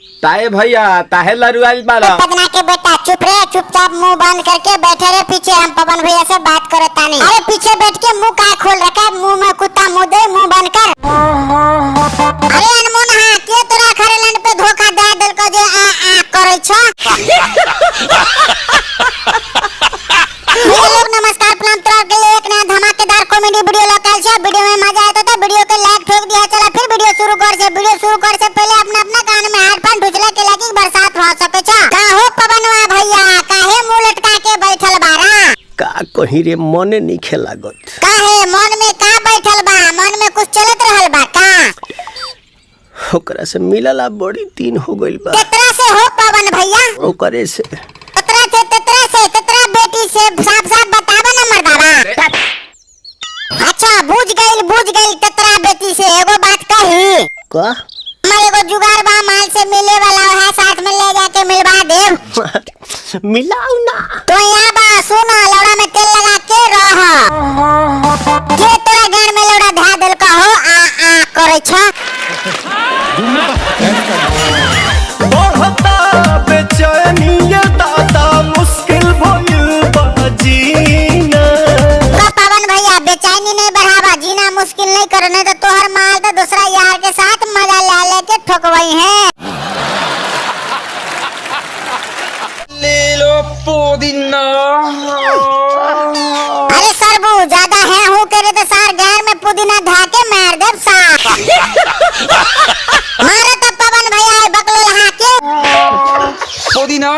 ताए भैया ताहे लरुआल बाड़ा। पगना के बेटा चुप रे, चुपचाप मुंह बंद करके बैठे रहे पीछे। हम पवन भैया से बात करे तानी। अरे पीछे बैठ के मुंह का खोल रखा है, मुंह में कुत्ता मुंह दे, मुंह बंद कर। अरे अनमोल हाँ के तोरा खरे लैंड पे धोखा दे दिल को जे आ करे छ। लोग नमस्कार प्रणाम, तोरा के लिए एक नया धमाकेदार कॉमेडी वीडियो लेकर छ। वीडियो में मजा आया तो वीडियो को लाइक ठोक दिया। चला फिर वीडियो शुरू कर से। वीडियो शुरू कर से पहले अपना अपना कान में हेडफोन ढुचला के लगी बरसात हो सके छ। का हो पवनवा भैया काहे मुंह लटका के बैठल बारा? का कहीं रे मने नहीं खेलागत। काहे मन में का बैठल बा? मन में कुछ चलत रहल बा का? ओकरा से मिलला बड़ी दिन हो गइल बा। तेतरा से हो पवन भैया? ओकरे से तेतरा बेटी से साफ साफ बतावा ना मर्दावा। अच्छा बुझ गइल तेतरा बेटी से एगो बात कही। का हमारे एगो जुगाड़ बा, माल से मिले वाला है, साथ में ले जाके मिलवा देव। मिलाऊ ना तो यहाँ बा सुना, लौड़ा में तेल लगा के रह। जे तोरा गान में लौड़ा धा दिल का हो आ करे छ। बढ़ता बेचैनी दादा मुश्किल भइल बा जीना। का पवन भैया बेचैनी नहीं बढ़ावा, जीना मुश्किल नहीं करने तो तोहर माल तो दूसरा यार के साथ मजा ले के ठोकवई है। ले लो पुदीना। अरे सरबू ज्यादा है हूँ करे तो सार गैर में पुदीना धा के मार दे साफ। मारे तो पवन भैया बकलो लहा के पुदीना।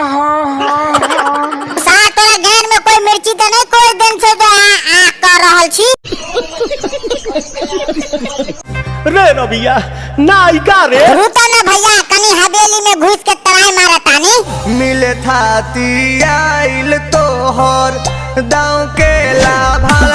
सार तोरा गैर में कोई मिर्ची तो नहीं, कोई दिन से तो आ कर रहल छी। रे रबिया नायिका रे रुता ना भैया, कनी हवेली में घुस के तराई मारा तानी। मिले थाती आइल तोहर दाव के लाभाला